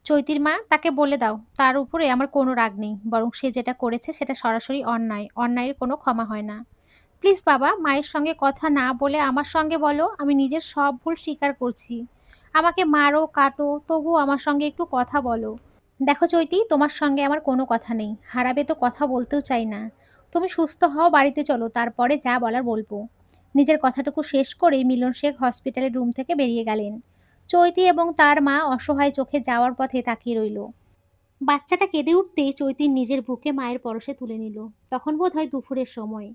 চৈতির মা, তাকে বলে দাও তার উপরে আমার কোনো রাগ নেই, বরং সে যেটা করেছে সেটা সরাসরি অন্যায়, অন্যায়ের কোনো ক্ষমা হয় না। প্লিজ বাবা, মায়ের সঙ্গে কথা না বলে আমার সঙ্গে বলো, আমি নিজের সব ভুল স্বীকার করছি। আমাকে মারো কাটো, তবুও আমার সঙ্গে একটু কথা বলো। দেখো চৈতি, তোমার সঙ্গে আমার কোনো কথা নেই, হারাবে তো কথা বলতেও চাই না। তুমি সুস্থ হও, বাড়িতে চলো, তারপরে যা বলার বলবো। নিজের কথাটুকু শেষ করেই মিলন শেখ হসপিটালের রুম থেকে বেরিয়ে গেলেন। চৈতি এবং তার মা অসহায় চোখে যাওয়ার পথে তাকিয়ে রইল। বাচ্চাটা কেঁদে উঠতেই চৈতির নিজের বুকে মায়ের পরশে তুলে নিল। তখন বোধ হয় দুপুরের সময়।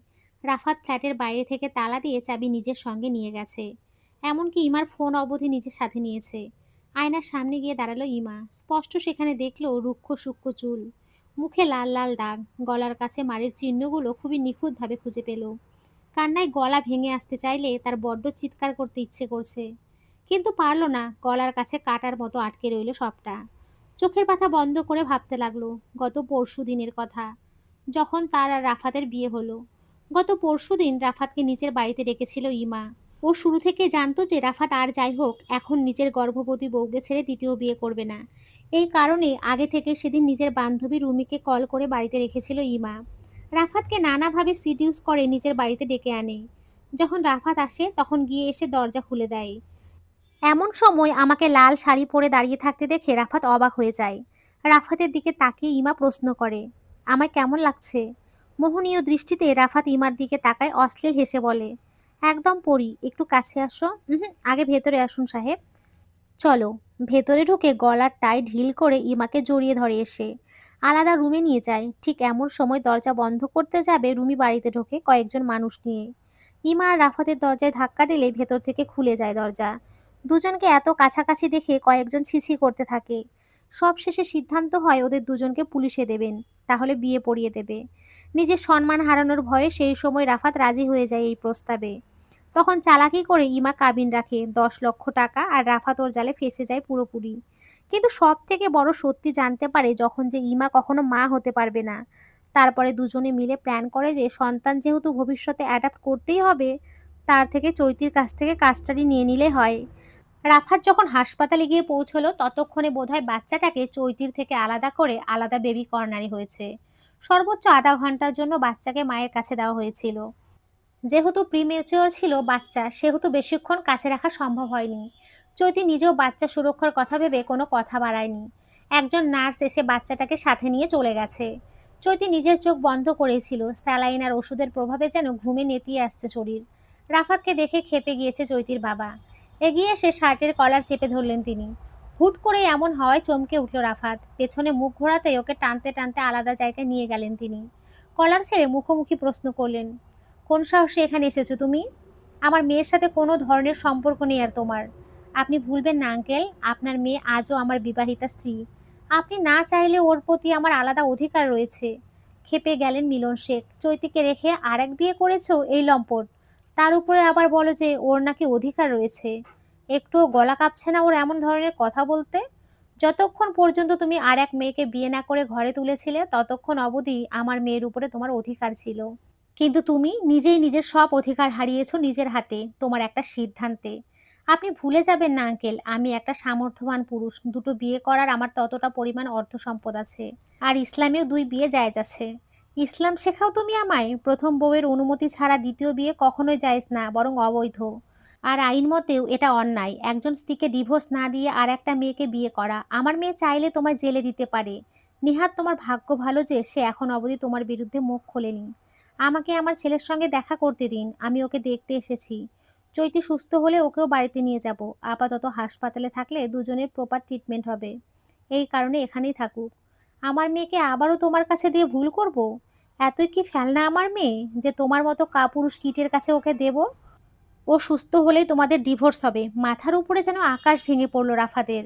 রাফাত ফ্ল্যাটের বাইরে থেকে তালা দিয়ে চাবি নিজের সঙ্গে নিয়ে গেছে। এমনকি ইমার ফোন অবধি নিজের সাথে নিয়েছে। আয়নার সামনে গিয়ে দাঁড়ালো ইমা, স্পষ্ট সেখানে দেখলো রুক্ষ সূক্ষ্ম চুল, মুখে লাল লাল দাগ, গলার কাছে মারের চিহ্নগুলো খুবই নিখুঁতভাবে খুঁজে পেল। কান্নায় গলা ভেঙে আসতে চাইলে তার বড্ড চিৎকার করতে ইচ্ছে করছে, কিন্তু পারল না, গলার কাছে কাটার মতো আটকে রইল সবটা। চোখের পাতা বন্ধ করে ভাবতে লাগলো গত পরশুদিনের কথা, যখন তার আর রাফাতের বিয়ে হলো। গত পরশুদিন রাফাতকে নিজের বাড়িতে ডেকেছিল ইমা। ও শুরু থেকে জানতো যে রাফাত আর যাই হোক এখন নিজের গর্ভবতী বউকে ছেড়ে দ্বিতীয় বিয়ে করবে না। এই কারণে আগে থেকে সেদিন নিজের বান্ধবী রুমিকে কল করে বাড়িতে রেখেছিল ইমা। রাফাতকে নানাভাবে সিডিউস করে নিজের বাড়িতে ডেকে আনে। যখন রাফাত আসে তখন গিয়ে এসে দরজা খুলে দেয়। এমন সময় আমাকে লাল শাড়ি পরে দাঁড়িয়ে থাকতে দেখে রাফাত অবাক হয়ে যায়। রাফাতের দিকে তাকিয়ে ইমা প্রশ্ন করে, আমায় কেমন লাগছে? মোহনীয় দৃষ্টিতে রাফাত ইমার দিকে তাকায়, অশ্লীল হেসে বলে, একদম পরি, একটু কাছে আসো। আগে ভেতরে আসুন সাহেব। চলো। ভেতরে ঢুকে গলার টাই ঢিল করে ইমাকে জড়িয়ে ধরে এসে আলাদা রুমে নিয়ে যায়। ঠিক এমন সময় দরজা বন্ধ করতে যাবে রুমি বাড়িতে ঢোকে কয়েকজন মানুষ নিয়ে। ইমা আর রাফাতের দরজায় ধাক্কা দিলে ভেতর থেকে খুলে যায় দরজা। দুজনকে এত কাছাকাছি দেখে কয়েকজন ছিছি করতে থাকে। সবশেষে সিদ্ধান্ত হয় ওদের দুজনকে পুলিশে দেবেন, তাহলে বিয়ে পড়িয়ে দেবে। নিজের সম্মান হারানোর ভয়ে সেই সময় রাফাত রাজি হয়ে যায় এই প্রস্তাবে। তখন চালাকি করে ইমা কাবিন রাখে 10 লক্ষ টাকা, আর রাফাত ওর জালে ফেঁসে যায় পুরোপুরি। কিন্তু সব থেকে বড় সত্যি জানতে পারে যখন, যে ইমা কখনো মা হতে পারবে না। তারপরে দুজনে মিলে প্ল্যান করে যে সন্তান যেহেতু ভবিষ্যতে অ্যাডাপ্ট করতেই হবে, তার থেকে চৈতির কাছ থেকে কাস্টাডি নিয়ে নিলে হয়। রাফাত যখন হাসপাতালে গিয়ে পৌঁছলো ততক্ষণে বোধহয় বাচ্চাটাকে চৈতির থেকে আলাদা করে আলাদা বেবি কর্নারে হয়েছে। সর্বোচ্চ আধা ঘন্টার জন্য বাচ্চাকে মায়ের কাছে দেওয়া হয়েছিল। যেহেতু প্রিমেচিওর ছিল বাচ্চা, সেহেতু বেশিক্ষণ কাছে রাখা সম্ভব হয়নি। চৈতি নিজেও বাচ্চা সুরক্ষার কথা ভেবে কোনো কথা বাড়ায়নি। একজন নার্স এসে বাচ্চাটাকে সাথে নিয়ে চলে গেছে। চৈতি নিজের চোখ বন্ধ করেছিল, স্যালাইন আর ওষুধের প্রভাবে যেন ঘুমে নেতিয়ে আসছে শরীর। রাফাতকে দেখে খেপে গিয়েছে চৈতির বাবা। এগিয়ে এসে শার্টের কলার চেপে ধরলেন তিনি। হুট করে এমন হওয়ায় চমকে উঠল রাফাত। পেছনে মুখ ঘোরাতেই ওকে টানতে টানতে আলাদা জায়গায় নিয়ে গেলেন তিনি। কলার ছেড়ে মুখোমুখি প্রশ্ন করলেন, কোন সাহসে এখানে এসেছো তুমি? আমার মেয়ের সাথে কোনো ধরনের সম্পর্ক নেই আর তোমার। আপনি ভুলবেন না আঙ্কেল, আপনার মেয়ে আজও আমার বিবাহিতা স্ত্রী। আপনি না চাইলে ওর প্রতি আমার আলাদা অধিকার রয়েছে। ক্ষেপে গেলেন মিলন শেখ। চৈতিকে রেখে আর এক বিয়ে করেছো এই লম্পট, তার উপরে আবার বলো যে ওর নাকি অধিকার রয়েছে। একটুও গলা কাঁপছে না ওর এমন ধরনের কথা বলতে? যতক্ষণ পর্যন্ত তুমি আর এক মেয়েকে বিয়ে না করে ঘরে তুলেছিলে ততক্ষণ অবধি আমার মেয়ের উপরে তোমার অধিকার ছিল। কিন্তু তুমি নিজেই নিজের সব অধিকার হারিয়েছো নিজের হাতে, তোমার একটা সিদ্ধান্তে। আপনি ভুলে যাবেন না আঙ্কেল, আমি একটা সামর্থ্যবান পুরুষ, দুটো বিয়ে করার আমার ততটা পরিমাণ অর্থ সম্পদ আছে। আর ইসলামেও 2 বিয়ে জায়েজ আছে। ইসলাম শেখাও তুমি আমায়, প্রথম বউয়ের অনুমতি ছাড়া দ্বিতীয় বিয়ে কখনোই জায়েজ না, বরং অবৈধ। আর আইন মতেও এটা অন্যায়, একজন স্ত্রীকে ডিভোর্স না দিয়ে আর একটা মেয়েকে বিয়ে করা। আমার মেয়ে চাইলে তোমায় জেলে দিতে পারে। নিহাত তোমার ভাগ্য ভালো যে সে এখন অবধি তোমার বিরুদ্ধে মুখ খোলেনি। আমাকে আমার ছেলের সঙ্গে দেখা করতে দিন, আমি ওকে দেখতে এসেছি। চৈতি সুস্থ হলে ওকেও বাড়িতে নিয়ে যাব। আপাতত হাসপাতালে থাকলে দুজনের প্রপার ট্রিটমেন্ট হবে, এই কারণে এখানেই থাকুক। আমার মেয়েকে আবারও তোমার কাছে দিয়ে ভুল করব? এতই কি ফেলনা আমার মেয়ে যে তোমার মতো কাপুরুষ কীটের কাছে ওকে দেব? ও সুস্থ হলেই তোমাদের ডিভোর্স হবে। মাথার উপরে যেন আকাশ ভেঙে পড়ল রাফাদের।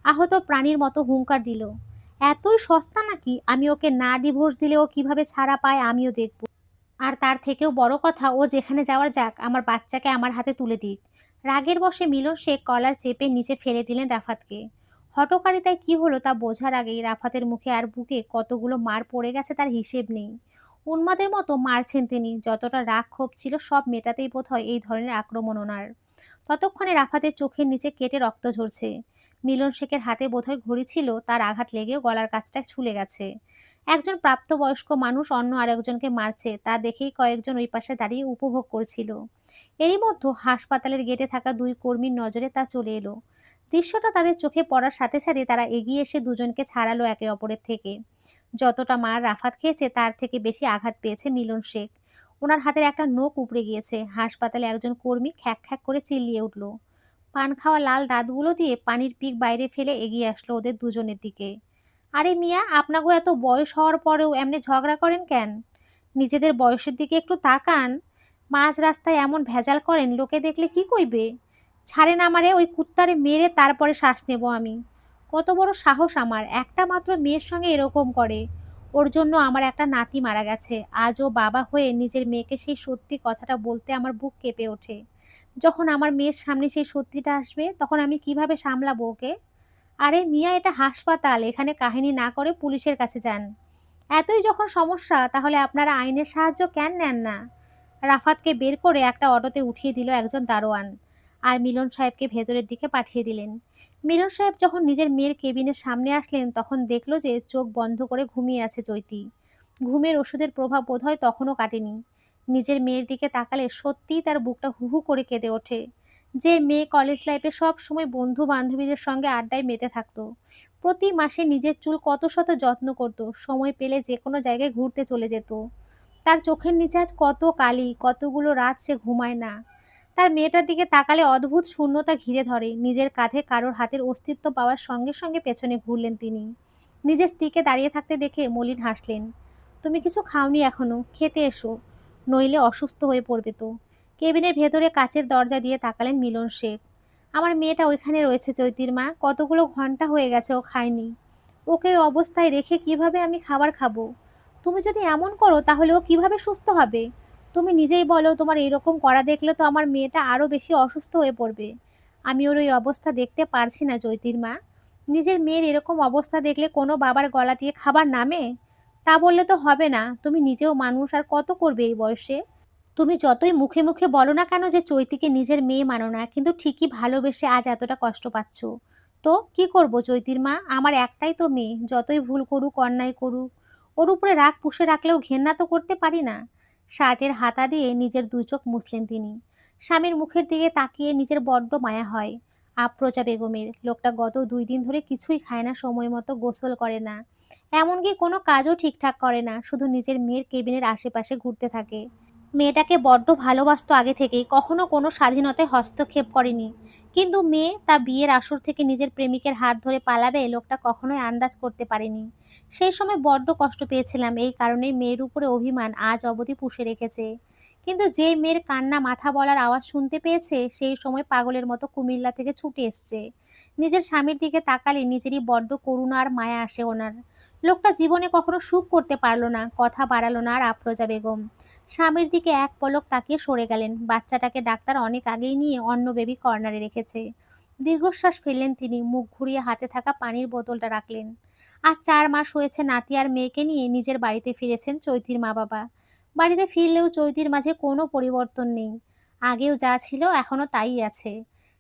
আহত প্রাণীর মতো হুঙ্কার দিল, এতই সস্তা নাকি আমি ওকে না ডিভোর্স দিলে ও কিভাবে ছাড়া পায় আমিও দেখব। আর তার থেকেও বড় কথা, ও যেখানে যাওয়ার যাক, আমার বাচ্চাকে আমার হাতে তুলে দিক। রাগের বশে মিলন শেখ কলার চেপে নিচে ফেলে দিলেন রাফাতকে। হঠকারিতায় কি হলো তা বোঝার আগেই রাফাতের মুখে আর বুকে কতগুলো মার পড়ে গেছে তার হিসেব নেই। উন্মাদের মতো মারছেন তিনি, যতটা রাগ ক্ষোভ ছিল সব মেটাতেই বোধ হয় এই ধরনের আক্রমণ ওনার। ততক্ষণে রাফাতের চোখের নিচে কেটে রক্ত ঝরছে। মিলন শেখের হাতে বোধহয় ঘড়ি ছিল, তার আঘাত লেগেও গলার কাছটা ছুলে গেছে। একজন প্রাপ্তবয়স্ক মানুষ অন্য আরেকজনকে মারছে তা দেখেই কয়েকজন ওই পাশে দাঁড়িয়ে উপভোগ করছিল। এরই মধ্যে হাসপাতালের গেটে থাকা দুই কর্মীর নজরে তা চলে এলো। দৃশ্যটা তাদের চোখে পড়ার সাথে সাথে তারা এগিয়ে এসে দুজনকে ছাড়ালো একে অপরের থেকে। যতটা মার রাফাত খেয়েছে তার থেকে বেশি আঘাত পেয়েছে মিলন শেখ। ওনার হাতের একটা নখ উপড়ে গিয়েছে। হাসপাতালে একজন কর্মী খ্যাঁক খ্যাঁক করে চিল্লিয়ে উঠল। পান খাওয়া লাল দাঁতগুলো দিয়ে পানির পিক বাইরে ফেলে এগিয়ে আসলো ওদের দুজনের দিকে। আরে মিয়া, আপনাগো এত বয়স হওয়ার পরেও এমনি ঝগড়া করেন কেন? নিজেদের বয়সের দিকে একটু তাকান। মাঝ রাস্তায় এমন ভেজাল করেন, লোকে দেখলে কি কইবে? ছাড়েন আমারে, ওই কুত্তারে মেরে তারপরে শ্বাস নেব আমি। কত বড় সাহস আমার, একটা মাত্র মেয়ের সঙ্গে এরকম করে। ওর জন্য আমার একটা নাতি মারা গেছে। আজও বাবা হয়ে নিজের মেয়েকে সেই সত্যি কথাটা বলতে আমার বুক কেঁপে ওঠে। যখন আমার মেয়ের সামনে সেই সত্যিটা আসবে তখন আমি কিভাবে সামলাবো ওকে? আরে মিয়া, এটা হাসপাতাল, এখানে কাহিনী না করে পুলিশের কাছে যান। এতই যখন সমস্যা তাহলে আপনারা আইনের সাহায্য কেন নেন না? রাফাতকে বের করে একটা অটোতে উঠিয়ে দিল একজন দারোয়ান, আর মিলন সাহেবকে ভেতরের দিকে পাঠিয়ে দিলেন। মিলন সাহেব যখন নিজের মেয়ের কেবিনের সামনে আসলেন তখন দেখলো যে চোখ বন্ধ করে ঘুমিয়ে আছে চৈতি। ঘুমের ওষুধের প্রভাব বোধহয় তখনও কাটেনি। নিজের মেয়ের দিকে তাকালে সত্যিই তার বুকটা হু হু করে কেঁদে ওঠে। যে মেয়ে কলেজ লাইফে সব সময় বন্ধু বান্ধবীদের সঙ্গে আড্ডায় মেতে থাকতো, প্রতি মাসে নিজের চুল কত শত যত্ন করত, সময় পেলে যে কোনো জায়গায় ঘুরতে চলে যেত, তার চোখের নিচে আজ কত কালি, কতগুলো রাত সে ঘুমায় না। তার মেয়েটার দিকে তাকালে অদ্ভুত শূন্যতা ঘিরে ধরে। নিজের কাঁধে কারোর হাতের অস্তিত্ব পাওয়ার সঙ্গে সঙ্গে পেছনে ঘুরলেন তিনি। নিজের স্ত্রীকে দাঁড়িয়ে থাকতে দেখে মলিন হাসলেন। তুমি কিছু খাওনি এখনো, খেতে এসো, নইলে অসুস্থ হয়ে পড়বে তো। কেবিনের ভেতরে কাচের দরজা দিয়ে তাকালেন মিলন শেখ। আমার মেয়েটা ওইখানে রয়েছে চৈতির মা, কতগুলো ঘন্টা হয়ে গেছে ও খায়নি। ওকে ওই অবস্থায় রেখে কিভাবে আমি খাবার খাবো? তুমি যদি এমন করো তাহলে ও কিভাবে সুস্থ হবে? তুমি নিজেই বলো, তোমার এরকম করা দেখলে তো আমার মেয়েটা আরো বেশি অসুস্থ হয়ে পড়বে। আমি ওর ওই অবস্থা দেখতে পারছি না চৈতির মা। নিজের মেয়ের এরকম অবস্থা দেখলে কোনো বাবার গলা দিয়ে খাবার নামে? তা বললে তো হবে না, তুমি নিজেও মানুষ, আর কত করবে এই বয়সে? তুমি যতই মুখে মুখে বলো না কেন যে চৈতিকে নিজের মেয়ে মানো না, কিন্তু ঠিকই ভালোবেসে আজ এতটা কষ্ট পাচ্ছ। তো কি করব চৈতির মা, আমার একটাই তো মেয়ে, যতই ভুল করুক অন্যায় করুক ওর উপরে রাগ পুষে রাখলেও ঘেন্না তো করতে পারি না। শার্টের হাতা দিয়ে নিজের দুই চোখ মুছলেন তিনি। স্বামীর মুখের দিকে তাকিয়ে নিজের বড্ড মায়া হয়। আফরোজা বেগমের, লোকটা গত 2 দিন ধরে কিছুই খায় না, সময় মতো গোসল করে না, এমনকি কোনো কাজও ঠিকঠাক করে না, শুধু নিজের মেয়ের কেবিনের আশেপাশে ঘুরতে থাকে। মেয়েটাকে বড্ড ভালোবাসতো আগে থেকেই, কখনো কোনো স্বাধীনতায় হস্তক্ষেপ করেনি। কিন্তু মেয়ে তা বিয়ের আসর থেকে নিজের প্রেমিকের হাত ধরে পালাবে লোকটা কখনোই আন্দাজ করতে পারেনি। সেই সময় বড্ড কষ্ট পেয়েছিলাম, এই কারণেই মেয়ের উপরে অভিমান আজ অবধি পুষে রেখেছে। কিন্তু যে মেয়ের কান্না মাথা বলার আওয়াজ শুনতে পেয়েছে সেই সময় পাগলের মতো কুমিল্লা থেকে ছুটে এসছে। নিজের স্বামীর দিকে তাকালে নিজেরই বড্ড করুণা আর মায়া আসে ওনার। লোকটা জীবনে কখনো সুখ করতে পারলো না, কথা বাড়ালো না আর আফরোজা বেগম স্বামীর দিকে এক পলক তাকিয়ে সরে গেলেন। বাচ্চাটাকে ডাক্তার অনেক আগেই নিয়ে অন্য বেবি কর্নারে রেখেছে। দীর্ঘশ্বাস ফেললেন তিনি, মুখ ঘুরিয়ে হাতে থাকা পানির বোতলটা রাখলেন। আজ 4 মাস হয়েছে নাতি আর মেয়েকে নিয়ে নিজের বাড়িতে ফিরেছেন চৈতির মা বাবা। বাড়িতে ফিরলেও চৈতির মাঝে কোনো পরিবর্তন নেই। আগেও যা ছিল এখনো তাই আছে।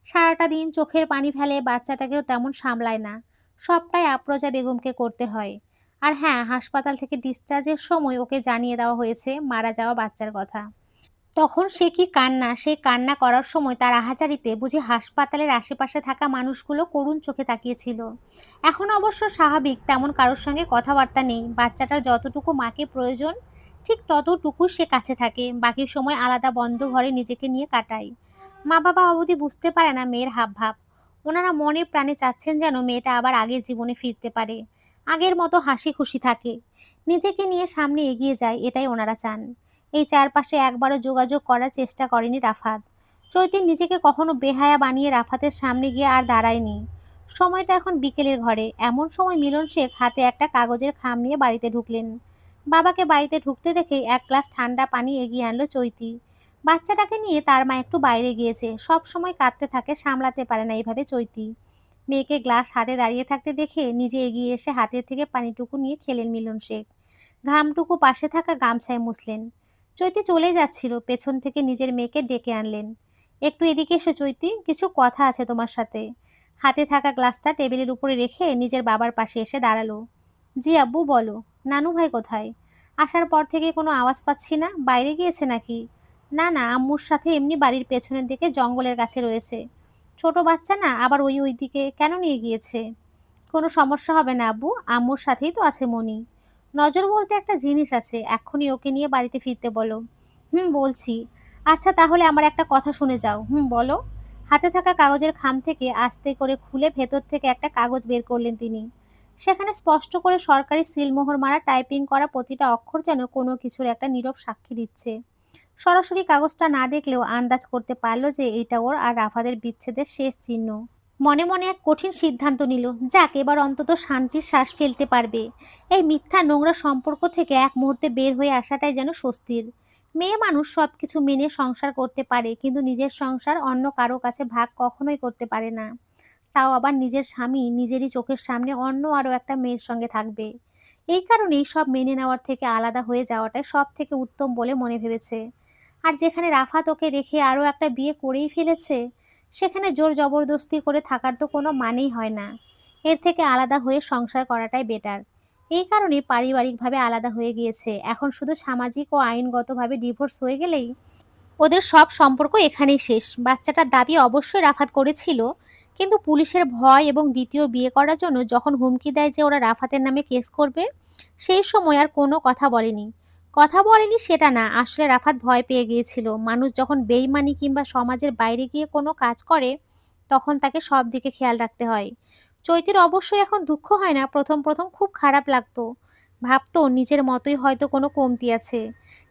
সারাটা দিন চোখের পানি ফেলে, বাচ্চাটাকেও তেমন সামলায় না। সবটাই আফরোজা বেগমকে করতে হয়। আর হ্যাঁ, হাসপাতাল থেকে ডিসচার্জের সময় ওকে জানিয়ে দেওয়া হয়েছে মারা যাওয়া বাচ্চার কথা। তখন সে কি কান্না! সেই কান্না করার সময় তার আহাজারিতে বুঝি হাসপাতালের আশেপাশে থাকা মানুষগুলো করুণ চোখে তাকিয়েছিল। এখন অবশ্য স্বাভাবিক, তেমন কারোর সঙ্গে কথাবার্তা নেই। বাচ্চাটার যতটুকু মাকে প্রয়োজন ঠিক ততটুকু সে কাছে থাকে, বাকি সময় আলাদা বন্ধ ঘরে নিজেকে নিয়ে কাটায়। মা বাবা অবধি বুঝতে পারে না মেয়ের হাবভাব। ওনারা মনে প্রাণে চাচ্ছেন যেন মেয়েটা আবার আগের জীবনে ফিরতে পারে, আগের মতো হাসি খুশি থাকে, নিজেকে নিয়ে সামনে এগিয়ে যায়, এটাই ওনারা চান। এই চারপাশে একবারও যোগাযোগ করার চেষ্টা করেনি রাফাত। চৈতির নিজেকে কখনো বেহায়া বানিয়ে রাফাতের সামনে গিয়ে আর দাঁড়ায়নি। সময়টা এখন বিকেলের ঘরে। এমন সময় মিলন শেখ হাতে একটা কাগজের খাম নিয়ে বাড়িতে ঢুকলেন। বাবাকে বাড়িতে ঢুকতে দেখে এক গ্লাস ঠান্ডা পানি এগিয়ে আনলো চৈতি। বাচ্চাটাকে নিয়ে তার মা একটু বাইরে গিয়েছে, সব সময় কাঁদতে থাকে, সামলাতে পারে না এইভাবে চৈতি। মেয়েকে গ্লাস হাতে দাঁড়িয়ে থাকতে দেখে নিজে এগিয়ে এসে হাতের থেকে পানিটুকু নিয়ে খেলেন মিলন শেখ। ঘামটুকু পাশে থাকা গামছায় মুছলেন। চৈতি চলে যাচ্ছিল, পেছন থেকে নিজের মেয়েকে ডেকে আনলেন। একটু এদিকে এসো চৈতি, কিছু কথা আছে তোমার সাথে। হাতে থাকা গ্লাসটা টেবিলের উপরে রেখে নিজের বাবার পাশে এসে দাঁড়ালো। জি আব্বু, বলো। নানু ভাই কোথায়? আসার পর থেকে কোনো আওয়াজ পাচ্ছি না, বাইরে গিয়েছে নাকি? না না, আম্মুর সাথে এমনি বাড়ির পেছনের দিকে জঙ্গলের কাছে রয়েছে। ছোট বাচ্চা না, আবার ওই দিকে কেন নিয়ে গিয়েছে? কোনো সমস্যা হবে না আব্বু, আম্মুর সাথেই তো আছে মনি। নজর বলতে একটা জিনিস আছে, এক্ষুনি ওকে নিয়ে বাড়িতে ফিরতে বলো। বলছি। আচ্ছা তাহলে আমার একটা কথা শুনে যাও। বলো। হাতে থাকা কাগজের খাম থেকে আস্তে করে খুলে ভেতর থেকে একটা কাগজ বের করলেন তিনি। সেখানে স্পষ্ট করে সরকারি সিলমোহর মারা টাইপিং করা প্রতিটা অক্ষর যেন কোনো কিছুর একটা নীরব সাক্ষী দিচ্ছে। সরাসরি কাগজটা না দেখলেও আন্দাজ করতে পারল যে এটা ওর আর রাফাদের বিচ্ছেদের শেষ চিহ্ন। মনে মনে এক কঠিন সিদ্ধান্ত নিল, যাক এবার অন্তত শান্তির শ্বাস ফেলতে পারবে। এই মিথ্যা নোংরা সম্পর্ক থেকে এক মুহূর্তে বের হয়ে আসাটাই যেন স্বস্তির। মেয়ে মানুষ সবকিছু মেনে সংসার করতে পারে, কিন্তু নিজের সংসার অন্য কারো কাছে ভাগ কখনোই করতে পারে না। তাও আবার নিজের স্বামী নিজেরই চোখের সামনে অন্য আরো একটা মেয়ের সঙ্গে থাকবে। এই কারণেই সব মেনে নেওয়ার থেকে আলাদা হয়ে যাওয়াটাই সব থেকে উত্তম বলে মনে ভেবেছে। আর যেখানে রাফাত ওকে রেখে আরও একটা বিয়ে করেই ফেলেছে, সেখানে জোর জবরদস্তি করে থাকার তো কোনো মানেই হয় না। এর থেকে আলাদা হয়ে সংসার করাটাই বেটার। এই কারণে পারিবারিকভাবে আলাদা হয়ে গিয়েছে, এখন শুধু সামাজিক ও আইনগতভাবে ডিভোর্স হয়ে গেলেই ওদের সব সম্পর্ক এখানেই শেষ। বাচ্চাটার দাবি অবশ্যই রাফাত করেছিল, কিন্তু পুলিশের ভয় এবং দ্বিতীয় বিয়ে করার জন্য যখন হুমকি দেয় যে ওরা রাফাতের নামে কেস করবে, সেই সময় আর কোনো কথা বলেনি। কথা বলেনি সেটা না, আসলে রাফাত ভয় পেয়ে গিয়েছিল মানুষ যখন বেইমানি কিংবা সমাজের বাইরে গিয়ে কোনো কাজ করে, তখন তাকে সব দিকে খেয়াল রাখতে হয়। চৈতির অবশ্যই এখন দুঃখ হয় না, প্রথম প্রথম খুব খারাপ লাগতো, ভাবতো নিজের মতোই হয়তো কোনো কমতি আছে।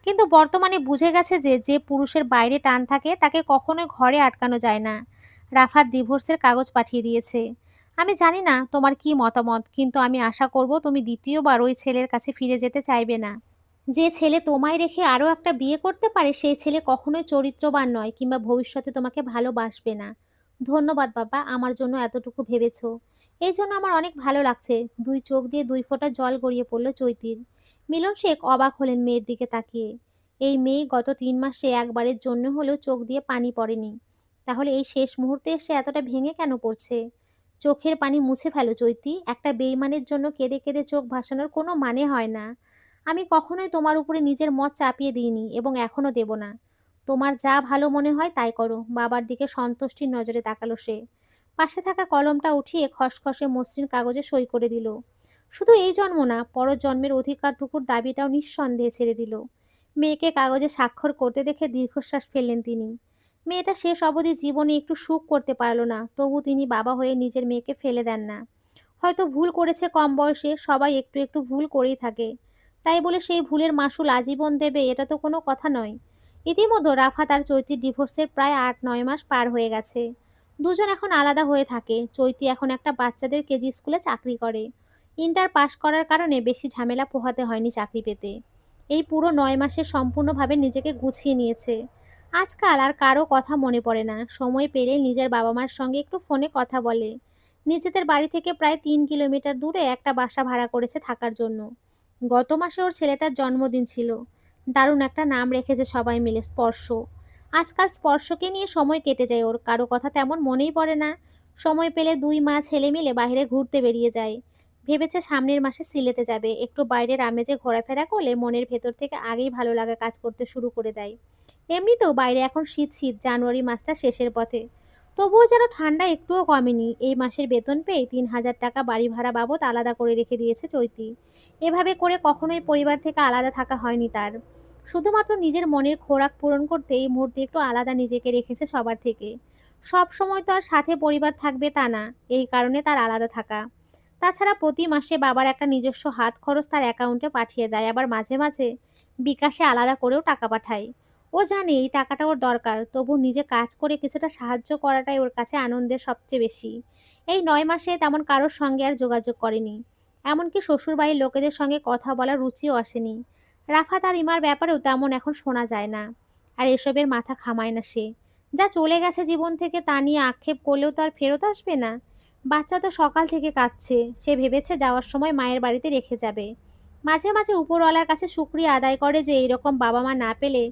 কিন্তু বর্তমানে বুঝে গেছে যে যে পুরুষের বাইরে টান থাকে তাকে কখনোই ঘরে আটকানো যায় না। রাফাত ডিভোর্সের কাগজ পাঠিয়ে দিয়েছে। আমি জানি না তোমার কি মতামত, কিন্তু আমি আশা করব তুমি দ্বিতীয়বার ওই ছেলের কাছে ফিরে যেতে চাইবে না। যে ছেলে তোমায় রেখে আরও একটা বিয়ে করতে পারে, সেই ছেলে কখনোই চরিত্রবান নয় কিংবা ভবিষ্যতে তোমাকে ভালোবাসবে না। ধন্যবাদ বাবা, আমার জন্য এতটুকু ভেবেছো। এই জন্য আমার অনেক ভালো লাগছে। দুই চোখ দিয়ে দুই ফোঁটা জল গড়িয়ে পড়ল চৈতির। মিলন শেখ অবাক হলেন মেয়ের দিকে তাকিয়ে। এই মেয়ে গত 3 মাসে একবারের জন্য হলেও চোখ দিয়ে পানি পড়েনি, তাহলে এই শেষ মুহূর্তে এসে এতটা ভেঙে কেন পড়ছে? চোখের পানি মুছে ফেলো চৈতি, একটা বেইমানের জন্য কেঁদে কেঁদে চোখ ভাসানোর কোনো মানে হয় না। আমি কখনোই তোমার উপরে নিজের মত চাপিয়ে দিইনি এবং এখনো দেব না। তোমার যা ভালো মনে হয় তাই করো। বাবার দিকে সন্তুষ্টির নজরে তাকালো সে। পাশে থাকা কলমটা উঠিয়ে খসখসে মসৃণ কাগজে সই করে দিল। শুধু এই জন্ম না, পরের জন্মের অধিকারটুকুর দাবিটাও নিঃসন্দেহে ছেড়ে দিল। মেয়েকে কাগজে স্বাক্ষর করতে দেখে দীর্ঘশ্বাস ফেললেন তিনি। মেয়েটা শেষ অবধি জীবনে একটু সুখ করতে পারল না, তবু তিনি বাবা হয়ে নিজের মেয়েকে ফেলে দেন না। হয়তো ভুল করেছে কম বয়সে, সবাই একটু একটু ভুল করেই থাকে। তাই বলে সেই ভুলের মাসুল আজীবন দেবে এটা তো কোনো কথা নয়। ইতিমধ্যে রাফাত আর চৈতির ডিভোর্সের প্রায় 8-9 মাস পার হয়ে গেছে। দুজন এখন আলাদা হয়ে থাকে। চৈতি এখন একটা বাচ্চাদের কেজি স্কুলে চাকরি করে। ইন্টার পাশ করার কারণে বেশি ঝামেলা পোহাতে হয়নি চাকরি পেতে। এই পুরো 9 মাসে সম্পূর্ণভাবে নিজেকে গুছিয়ে নিয়েছে। আজকাল আর কারো কথা মনে পড়ে না, সময় পেলে নিজের বাবা মার সঙ্গে একটু ফোনে কথা বলে। নিজেদের বাড়ি থেকে প্রায় 3 কিলোমিটার দূরে একটা বাসা ভাড়া করেছে থাকার জন্য। গত মাসে ওর ছেলেটার জন্মদিন ছিল। দারুণ একটা নাম রেখেছে সবাই মিলে, স্পর্শ। আজকাল স্পর্শকে নিয়ে সময় কেটে যায় ওর, কারো কথা তেমন মনেই পড়ে না। সময় পেলে দুই মা ছেলে মিলে বাইরে ঘুরতে বেরিয়ে যায়। ভেবেছে সামনের মাসে সিলেটে যাবে, একটু বাইরের আমেজে ঘোরাফেরা করলে মনের ভেতর থেকে আগেই ভালো লাগা কাজ করতে শুরু করে দেয়। এমনিতেও বাইরে এখন শীত শীত, জানুয়ারি মাসটা শেষের পথে। তবুও যেন ঠান্ডা একটুও কমেনি। এই মাসের বেতন পেয়ে 3,000 টাকা বাড়ি ভাড়া বাবদ আলাদা করে রেখে দিয়েছে চৈতি। এভাবে করে কখনোই পরিবার থেকে আলাদা থাকা হয়নি তার। শুধুমাত্র নিজের মনের খোরাক পূরণ করতে এই মুহূর্তে একটু আলাদা নিজেকে রেখেছে সবার থেকে। সব সময় তো আর সাথে পরিবার থাকবে তা না, এই কারণে তার আলাদা থাকা। তাছাড়া প্রতি মাসে বাবার একটা নিজস্ব হাত খরচ তার অ্যাকাউন্টে পাঠিয়ে দেয়, আবার মাঝে মাঝে বিকাশে আলাদা করেও টাকা পাঠায়। ও জানে এই টাকাটা ওর দরকার, তবু নিজে কাজ করে কিছুটা সাহায্য করাটাই ওর কাছে আনন্দের সবচেয়ে বেশি। এই 9 মাসে তেমন কারোর সঙ্গে আর যোগাযোগ করেনি, এমনকি শ্বশুরবাড়ির লোকেদের সঙ্গে কথা বলার রুচিও আসেনি। রাফাত আর ইমার ব্যাপারেও তেমন এখন শোনা যায় না। আর এসবের মাথা ঘামায় না সে। যা চলে গেছে জীবন থেকে তা নিয়ে আক্ষেপ করলেও তো আর ফেরত আসবে না। বাচ্চা তো সকাল থেকে কাঁদছে, সে ভেবেছে যাওয়ার সময় মায়ের বাড়িতে রেখে যাবে। মাঝে মাঝে উপরওয়ালার কাছে শুকরিয়া আদায় করে যে এইরকম বাবা মা না পেলে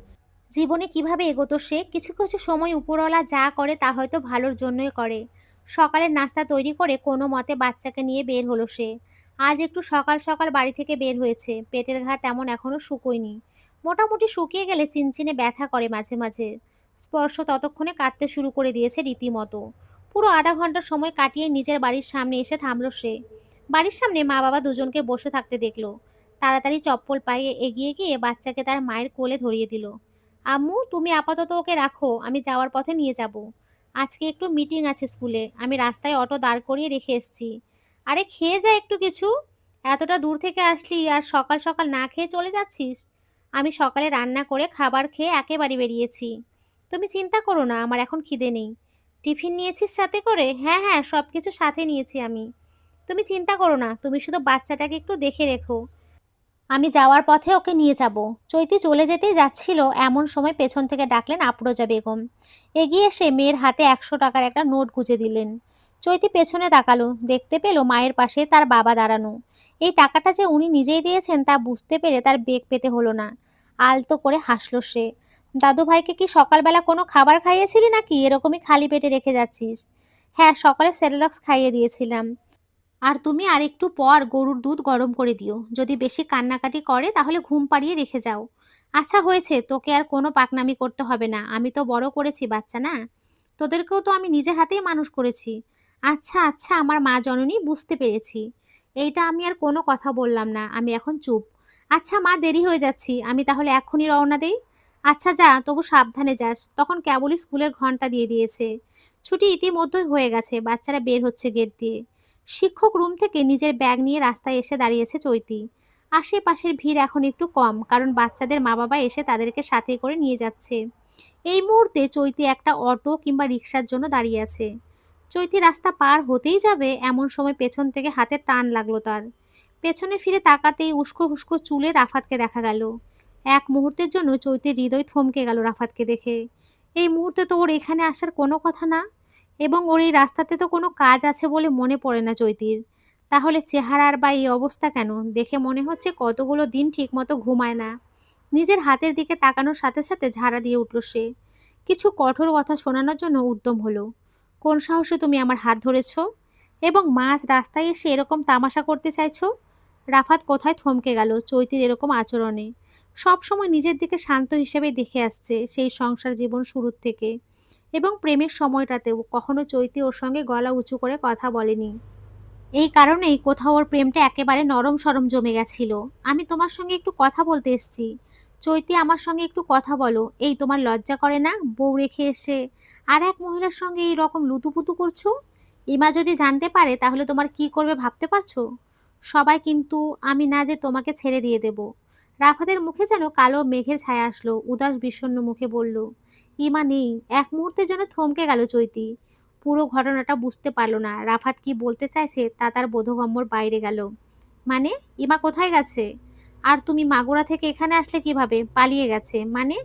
জীবনে কিভাবে এগোতো সে। কিছু কিছু সময় উপরওয়ালা যা করে তা হয়তো ভালোর জন্যই করে। সকালের নাস্তা তৈরি করে কোনো মতে বাচ্চাকে নিয়ে বের হলো সে। আজ একটু সকাল সকাল বাড়ি থেকে বের হয়েছে, পেটের ঘা তেমন এখনো শুকোয়নি। মোটামুটি শুকিয়ে গেলে চিনচিনে ব্যথা করে মাঝে মাঝে। স্পর্শ ততক্ষণে কাঁদতে শুরু করে দিয়েছে রীতিমতো। পুরো আধা ঘন্টা সময় কাটিয়ে নিজের বাড়ির সামনে এসে থামলো সে। বাড়ির সামনে মা বাবা দুজনকে বসে থাকতে দেখলো। তাড়াতাড়ি চপ্পল পায়ে এগিয়ে গিয়ে বাচ্চাকে তার মায়ের কোলে ধরিয়ে দিল। আম্মু, তুমি আপাতত ওকে রাখো, আমি যাওয়ার পথে নিয়ে যাব। আজকে একটু মিটিং আছে স্কুলে, আমি রাস্তায় অটো দাঁড় করিয়ে রেখে এসেছি। আরে খেয়ে যা একটু কিছু। এতটা দূর থেকে আসলি আর সকাল সকাল না খেয়ে চলে যাচ্ছিস? আমি সকালে রান্না করে খাবার খেয়ে একেবারে বেরিয়েছি। তুমি চিন্তা করো না, আমার এখন খিদে নেই। টিফিন নিয়েছিস সাথে করে? হ্যাঁ হ্যাঁ, সব কিছু সাথে নিয়েছি আমি। তুমি চিন্তা করো না, তুমি শুধু বাচ্চাটাকে একটু দেখে রেখো, আমি যাওয়ার পথে ওকে নিয়ে যাব। চৈতি চলে যেতেই যাচ্ছিল এমন সময় পেছন থেকে ডাকলেন আফরোজা বেগম। এগিয়ে এসে মেয়ের হাতে 100 টাকার একটা নোট গুঁজে দিলেন। চৈতি পেছনে তাকালো, দেখতে পেল মায়ের পাশে তার বাবা দাঁড়ানো। এই টাকাটা যে উনি নিজেই দিয়েছেন তা বুঝতে পেরে তার বেগ পেতে হলো না। আলতো করে হাসলো সে। দাদু ভাইকে কি সকালবেলা কোনো খাবার খাইয়েছিলি নাকি এরকমই খালি পেটে রেখে যাচ্ছিস? হ্যাঁ, সকালে সেরেলাক্স খাইয়ে দিয়েছিলাম। আর তুমি আরেকটু পর গরুর দুধ গরম করে দিও, যদি বেশি কান্নাকাটি করে তাহলে ঘুম পাড়িয়ে রেখে যাও। আচ্ছা হয়েছে, তোকে আর কোনো পাকনামি করতে হবে না, আমি তো বড় করেছি বাচ্চা না? তোদেরকেও তো আমি নিজের হাতেই মানুষ করেছি। আচ্ছা আচ্ছা আমার মা জননী, বুঝতে পেরেছি। এইটা আমি আর কোনো কথা বললাম না, আমি এখন চুপ। আচ্ছা মা, দেরি হয়ে যাচ্ছি, আমি তাহলে এখনই রওনা দেই। আচ্ছা যা, তবু সাবধানে যাস। তখন কেবলই স্কুলের ঘন্টা দিয়ে দিয়েছে। ছুটি ইতিমধ্যেই হয়ে গেছে, বাচ্চারা বের হচ্ছে গেট দিয়ে। শিক্ষক রুম থেকে নিজের ব্যাগ নিয়ে রাস্তায় এসে দাঁড়িয়েছে চৈতি। আশেপাশের ভিড় এখন একটু কম, কারণ বাচ্চাদের মা বাবা এসে তাদেরকে সাথে করে নিয়ে যাচ্ছে। এই মুহূর্তে চৈতি একটা অটো কিংবা রিক্সার জন্য দাঁড়িয়ে আছে। চৈতি রাস্তা পার হতেই যাবে এমন সময় পেছন থেকে হাতে টান লাগলো তার। পেছনে ফিরে তাকাতেই উস্কো উস্কো চুলে রাফাতকে দেখা গেল। এক মুহূর্তের জন্য চৈতির হৃদয় থমকে গেল রাফাতকে দেখে। এই মুহূর্তে তো ওর এখানে আসার কোনো কথা না, এবং ওর এই রাস্তাতে তো কোনো কাজ আছে বলে মনে পড়ে না চৈতির। তাহলে চেহারার বা এই অবস্থা কেন? দেখে মনে হচ্ছে কতগুলো দিন ঠিকমতো ঘুমায় না। নিজের হাতের দিকে তাকানোর সাথে সাথে ঝাড়া দিয়ে উঠল সে। কিছু কঠোর কথা শোনানোর জন্য উদ্যম হলো। কোন সাহসে তুমি আমার হাত ধরেছ? এবং মাঝ রাস্তায় এসে এরকম তামাশা করতে চাইছো? রাফাত কোথায় থমকে গেল চৈতির এরকম আচরণে। সব সময় নিজের দিকে শান্ত হিসেবে দেখে আসছে সেই সংসার জীবন শুরুর থেকে, এবং প্রেমের সময়টাতেও কখনো চৈতি ওর সঙ্গে গলা উঁচু করে কথা বলেনি। এই কারণেই কোথাও ওর প্রেমটা একেবারে নরম সরম জমে গেছিল। আমি তোমার সঙ্গে একটু কথা বলতে এসেছি। চৈতি, আমার সঙ্গে একটু কথা বলো। এই তোমার লজ্জা করে না বউ রেখে এসে আর এক মহিলার সঙ্গে এই রকম লুতুপুতু করছো? ইমা যদি জানতে পারে তাহলে তোমার কি করবে ভাবতে পারছো? সবাই কিন্তু আমি না যে তোমাকে ছেড়ে দিয়ে দেব। রাফাতের মুখে যেন কালো মেঘের ছায়া আসলো, উদাস বিষণ্ণ মুখে বলল। ইমা নেই। এক মুহূর্তের জন্য থমকে গেল চৈতি। পুরো ঘটনাটা বুঝতে পারল না। রাফাত কি বলতে চাইছে তা তার বোধগম্যর বাইরে গেল। মানে? ইমা কোথায় গেছে? আর তুমি মাগুরা থেকে এখানে আসলে কিভাবে? পালিয়ে গেছে মানে?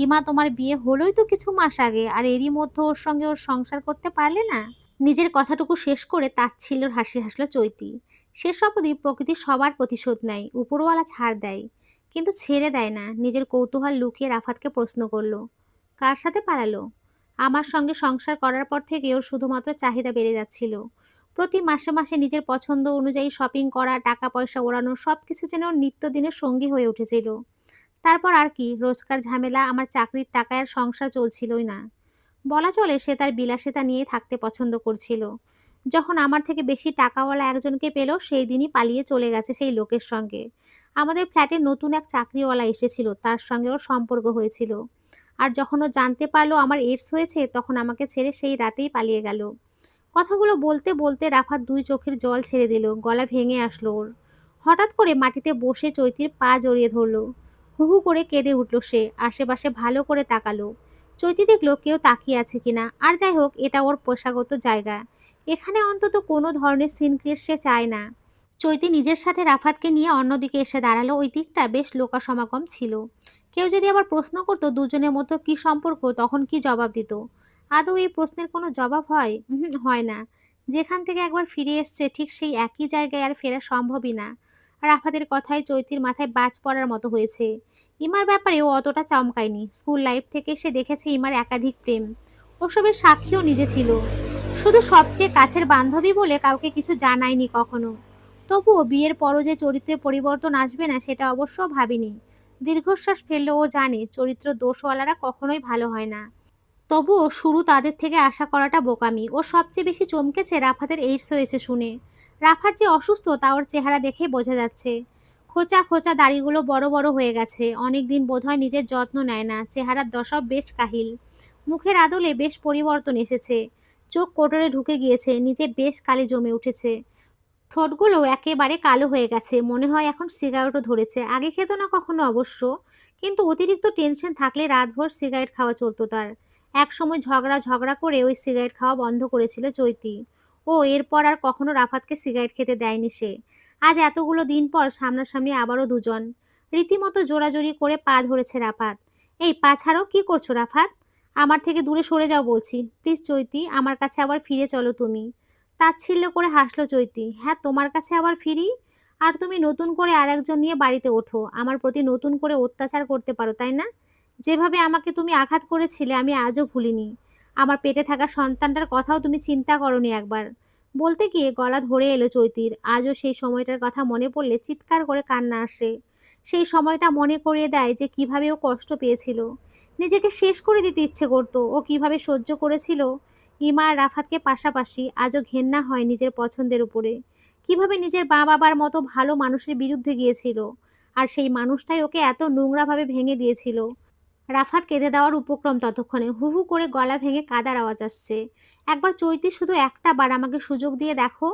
ইমা তোমার বিয়ে হলোই তো কিছু মাস আগে, আর এরই মধ্যে ওর সঙ্গে ওর সংসার করতে পারলে না? নিজের কথাটুকু শেষ করে তাচ্ছিল্যের হাসি হাসল চৈতি। শেষ অবধি প্রকৃতি সবার প্রতিশোধ নেয়, উপরওয়ালা ছাড় দেয়, কিন্তু ছেড়ে দেয় না। নিজের কৌতূহল লুকিয়ে রাফাতকে প্রশ্ন করল, কার সাথে পালালো? আমার সঙ্গে সংসার করার পর থেকে ওর শুধুমাত্র চাহিদা বেড়ে যাচ্ছিল। প্রতি মাসে মাসে নিজের পছন্দ অনুযায়ী শপিং করা, টাকা পয়সা ওড়ানো, সবকিছু যেন ওর নিত্যদিনের সঙ্গী হয়ে উঠেছিল। তারপর আর কি, রোজকার ঝামেলা, আমার চাকরির টাকায় আর সংসার চলছিলই না। বলা চলে সে তার বিলাসিতা নিয়ে থাকতে পছন্দ করছিল। যখন আমার থেকে বেশি টাকাওয়ালা একজনকে পেল সেই দিনই পালিয়ে চলে গেছে সেই লোকের সঙ্গে। আমাদের ফ্ল্যাটে নতুন এক চাকরিওয়ালা এসেছিল, তার সঙ্গে ওর সম্পর্ক হয়েছিল। আর যখন ও জানতে পারলো আমার এইডস হয়েছে তখন আমাকে ছেড়ে সেই রাতেই পালিয়ে গেল। কথাগুলো বলতে বলতে রাফাত দুই চোখের জল ছেড়ে দিল, গলা ভেঙে আসলো ওর। হঠাৎ করে মাটিতে বসে চৈতির পা জড়িয়ে ধরলো। হু হু করে কেঁদে উঠল সে। আশেপাশে ভালো করে তাকালো। চৈতি দেখলো কেউ তাকিয়ে আছে কিনা। আর যাই হোক, এটা ওর পেশাগত জায়গা, এখানে অন্তত কোনো ধরনের সিন ক্রিয়েট সে চায় না। চৈতি নিজের সাথে রাফাতকে নিয়ে অন্যদিকে এসে দাঁড়ালো। ওই দিকটা বেশ লোকা সমাগম ছিল। কেউ যদি আবার প্রশ্ন করতো দুজনের মতো কি সম্পর্ক, তখন কি জবাব দিত? আদৌ এই প্রশ্নের কোনো জবাব হয়? হয় না। যেখান থেকে একবার ফিরে এসছে ঠিক সেই একই জায়গায় আর ফেরা সম্ভবই না। রাফাতের কথায় চৈতির মাথায় বাজ পড়ার মতো হয়েছে। ইমার ব্যাপারে ও অতটা চমকায়নি। স্কুল লাইফ থেকে সে দেখেছে ইমার একাধিক প্রেম, ওসবের সাক্ষীও নিজে ছিল। শুধু সবচেয়ে কাছের বান্ধবী বলে কাউকে কিছু জানায়নি কখনো। তবুও বিয়ের পরও যে চরিত্রে পরিবর্তন আসবে না সেটা অবশ্য ভাবিনি। দীর্ঘশ্বাস ফেললেও ও জানে চরিত্র দোষওয়ালারা কখনোই ভালো হয় না। তবুও শুরু তাদের থেকে আশা করাটা বোকামি। ও সবচেয়ে বেশি চমকেছে রাফাতের এইডস হয়েছে শুনে। রাফাত যে অসুস্থ তা ওর চেহারা দেখে বোঝা যাচ্ছে। খোঁচা খোঁচা দাড়িগুলো বড় বড় হয়ে গেছে, অনেকদিন বোধহয় নিজের যত্ন নেয় না, চেহারার দশাও বেশ কাহিল। মুখের আদলে বেশ পরিবর্তন এসেছে, চোখ কোটরে ঢুকে গিয়েছে, নিচে বেশ কালি জমে উঠেছে। ঠোঁটগুলো একেবারে কালো হয়ে গেছে, মনে হয় এখন সিগারেটও ধরেছে। আগে খেত না কখনো অবশ্য, কিন্তু অতিরিক্ত টেনশন থাকলে রাতভর সিগারেট খাওয়া চলতো তার। একসময় ঝগড়া ঝগড়া করে ওই সিগারেট খাওয়া বন্ধ করেছিল চৈতি। ও এরপর আর কখনো রাফাতকে সিগারেট খেতে দেয়নি সে। আজ এতগুলো দিন পর সামনাসামনি আবারও দুজন। রীতিমতো জোরাজোরি করে পা ধরেছে রাফাত। এই পা ছাড়াও, কি করছো রাফাত? আমার থেকে দূরে সরে যাও বলছি। প্লিজ চৈতি, আমার কাছে আবার ফিরে চলো তুমি। তাচ্ছিল্য করে হাসলো চৈতি। হ্যাঁ, তোমার কাছে আবার ফিরি? আর তুমি নতুন করে আরেকজন নিয়ে বাড়িতে ওঠো, আমার প্রতি নতুন করে অত্যাচার করতে পারো, তাই না? যেভাবে আমাকে তুমি আঘাত করেছিলে আমি আজও ভুলিনি। আমার পেটে থাকা সন্তানটার কথাও তুমি চিন্তা করনি একবার। বলতে গিয়ে গলা ধরে এলো চৈতির। আজও সেই সময়টার কথা মনে পড়লে চিৎকার করে কান্না আসে। সেই সময়টা মনে করিয়ে দেয় যে কিভাবে ও কষ্ট পেয়েছিল। নিজেকে শেষ করে দিতে ইচ্ছে করতো। ও কিভাবে সহ্য করেছিল ইমা আর রাফাতকে পাশাপাশি। আজও ঘেন্না হয় নিজের পছন্দের উপরে। কিভাবে নিজের মা বাবার মতো ভালো মানুষের বিরুদ্ধে গিয়েছিল, আর সেই মানুষটাই ওকে এত নোংরাভাবে ভেঙে দিয়েছিল। রাফাত কেঁদে দেওয়ার উপক্রম ততক্ষণে। হু হু করে গলা ভেঙে কাদার আওয়াজ আসছে। একবার চৈতি, শুধু একটা বার আমাকে সুযোগ দিয়ে দেখো।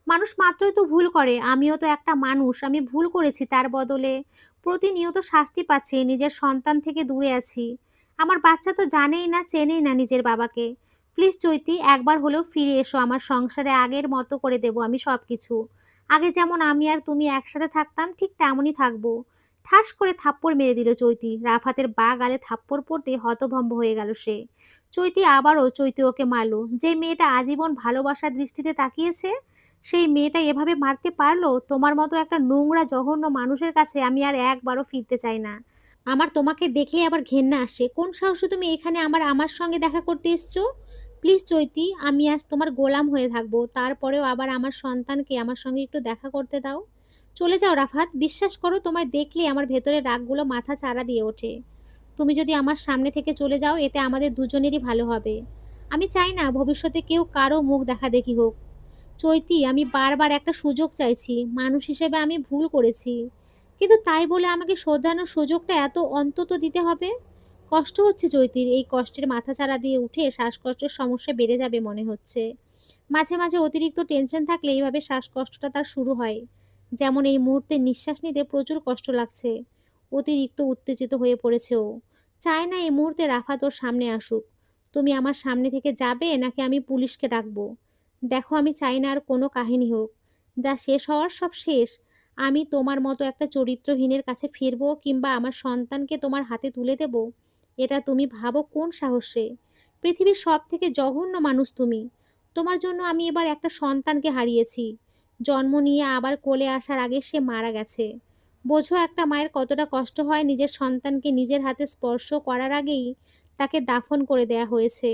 মানুষ মাত্রই তো ভুল করে, আমিও তো একটা মানুষ, আমি ভুল করেছি, তার বদলে প্রতিনিয়ত শাস্তি পাচ্ছি, নিজের সন্তান থেকে দূরে আছি। আমার বাচ্চা তো জানেই না, চেনেই না নিজের বাবাকে। প্লিজ চৈতি, একবার হলেও ফিরে এসো আমার সংসারে, আগের মতো করে দেব আমি সবকিছু। আগে যেমন আমি আর তুমি একসাথে থাকতাম ঠিক তেমনই থাকবো। ঠাস করে থাপ্পড় মেরে দিল চৈতি। রাফাতের গালে থাপ্পড় পড়তে হতভম্ব হয়ে গেল সে। চৈতি আবারও চৈতি ওকে মারল। যে মেয়েটা আজীবন ভালোবাসার দৃষ্টিতে তাকিয়েছে, সেই মেয়েটা এভাবে মারতে পারলো? তোমার মতো একটা নোংরা জঘন্য মানুষের কাছে আমি আর একবারও ফিরতে চাই না। আমার তোমাকে দেখলে আবার ঘেন্না আসে। কোন সাহসে তুমি এখানে আমার সঙ্গে দেখা করতে এসছো? প্লিজ চৈতি, আমি আজ তোমার গোলাম হয়ে থাকবো, তারপরেও আবার আমার সন্তানকে আমার সঙ্গে একটু দেখা করতে দাও। চলে যাও রাফাত, বিশ্বাস করো তোমায় দেখলে আমার ভেতরের রাগগুলো মাথা চাড়া দিয়ে ওঠে। তুমি যদি আমার সামনে থেকে চলে যাও এতে আমাদের দুজনেরই ভালো হবে। আমি চাই না ভবিষ্যতে কেউ কারো মুখ দেখাদেখি হোক। চৈতি, আমি বারবার একটা সুযোগ চাইছি, মানুষ হিসেবে আমি ভুল করেছি, কিন্তু তাই বলে আমাকে শোধরানোর সুযোগটা এত অন্তত দিতে হবে? কষ্ট হচ্ছে চৈতির, এই কষ্টের মাথাচাড়া দিয়ে উঠে শ্বাসকষ্টের সমস্যা বেড়ে যাবে মনে হচ্ছে। মাঝে মাঝে অতিরিক্ত টেনশন থাকলে এইভাবে শ্বাসকষ্টটা তার শুরু হয়। যেমন এই মুহূর্তে নিঃশ্বাস নিতে প্রচুর কষ্ট লাগছে। অতিরিক্ত উত্তেজিত হয়ে পড়েছে ও। চায় না এই মুহূর্তে রাফাত ওর সামনে আসুক। তুমি আমার সামনে থেকে যাবে নাকি আমি পুলিশকে ডাকবো? দেখো, আমি চাই না আর কোনো কাহিনী হোক। যা শেষ হওয়ার সব শেষ। আমি তোমার মতো একটা চরিত্রহীনের কাছে ফিরবো কিংবা আমার সন্তানকে তোমার হাতে তুলে দেব, এটা তুমি ভাবো কোন সাহসে? পৃথিবীর সব থেকে জঘন্য মানুষ তুমি। তোমার জন্য আমি এবার একটা সন্তানকে হারিয়েছি। জন্ম নিয়ে আবার কোলে আসার আগে সে মারা গেছে। বোঝো একটা মায়ের কতটা কষ্ট হয় নিজের সন্তানকে নিজের হাতে স্পর্শ করার আগেই তাকে দাফন করে দেয়া হয়েছে।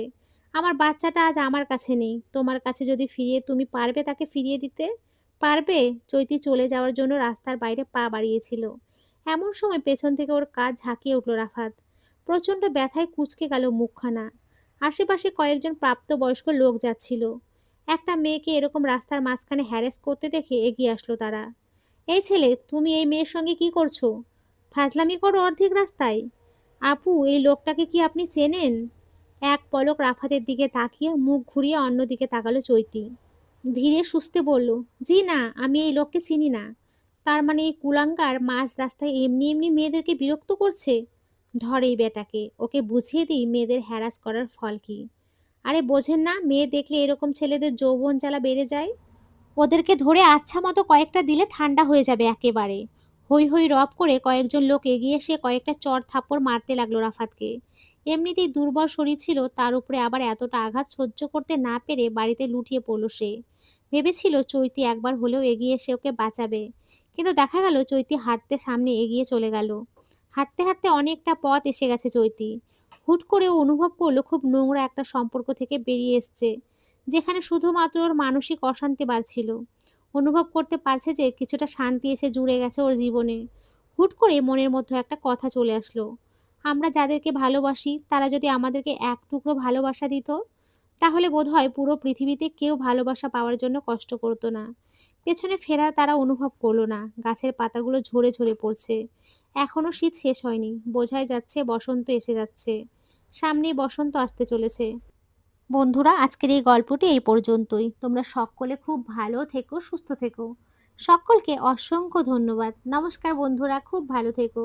আমার বাচ্চাটা আজ আমার কাছে নেই, তোমার কাছে যদি ফিরিয়ে তুমি পারবে তাকে ফিরিয়ে দিতে? পারবে? চৈতি চলে যাওয়ার জন্য রাস্তার বাইরে পা বাড়িয়েছিল। এমন সময় পেছন থেকে ওর কাঁধ ঝাঁকিয়ে উঠল রাফাত। প্রচণ্ড ব্যথায় কুঁচকে গেল মুখখানা। আশেপাশে কয়েকজন প্রাপ্তবয়স্ক লোক যাচ্ছিল। একটা মেয়েকে এরকম রাস্তার মাঝখানে হ্যারেস করতে দেখে এগিয়ে আসলো তারা। এই ছেলে, তুমি এই মেয়ের সঙ্গে কি করছো? ফাজলামি করো অর্ধেক রাস্তায়? আপু, এই লোকটাকে কি আপনি চেনেন? এক পলক রাফাতের দিকে তাকিয়ে মুখ ঘুরিয়ে অন্যদিকে তাকালো চৈতি। ধীরে সুস্থে বলল, জি না, আমি এই লোককে চিনি না। তার মানে এই কুলাঙ্গার মাঝ রাস্তায় এমনি এমনি মেয়েদেরকে বিরক্ত করছে? ধর এই বেটাকে, ওকে বুঝিয়ে দিই মেয়েদের হ্যারাস করার ফল কি। আরে বোঝেন না, মেয়ে দেখলে এরকম ছেলেদের যৌবন জ্বালা বেড়ে যায়। ওদেরকে ধরে আচ্ছা মতো কয়েকটা দিলে ঠান্ডা হয়ে যাবে একেবারে। হৈ হৈ রব করে কয়েকজন লোক এগিয়ে এসে কয়েকটা চড় থাপ্পড় মারতে লাগলো রাফাতকে। এমনিতেই দুর্বল শরীর ছিল, তার উপরে আবার এতটা আঘাত সহ্য করতে না পেরে বাড়িতে লুটিয়ে পড়ল সে। ভেবেছিল চৈতি একবার হলেও এগিয়ে এসে ওকে বাঁচাবে, কিন্তু দেখা গেল চৈতি হাঁটতে সামনে এগিয়ে চলে গেল। হাঁটতে হাঁটতে অনেকটা পথ এসে গেছে চৈতি। হুট করে ও অনুভব করলো খুব নোংরা একটা সম্পর্ক থেকে বেরিয়ে এসছে, যেখানে শুধুমাত্র ওর মানসিক অশান্তি বাড়ছিল। অনুভব করতে পারছে যে কিছুটা শান্তি এসে জুড়ে গেছে ওর জীবনে। হুট করে মনের মধ্যে একটা কথা চলে আসলো, আমরা যাদেরকে ভালোবাসি তারা যদি আমাদেরকে এক টুকরো ভালোবাসা দিত, তাহলে বোধহয় পুরো পৃথিবীতে কেউ ভালোবাসা পাওয়ার জন্য কষ্ট করতো না। পেছনে ফেরার তারা অনুভব করলো না। গাছের পাতাগুলো ঝরে ঝরে পড়ছে। এখনো শীত শেষ হয়নি, বোঝাই যাচ্ছে বসন্ত এসে যাচ্ছে। সামনেই বসন্ত আসতে চলেছে। বন্ধুরা, আজকের এই গল্পটি এই পর্যন্তই। তোমরা সকলে খুব ভালো থেকো, সুস্থ থেকো। সকলকে অসংখ্য ধন্যবাদ। নমস্কার বন্ধুরা, খুব ভালো থেকো।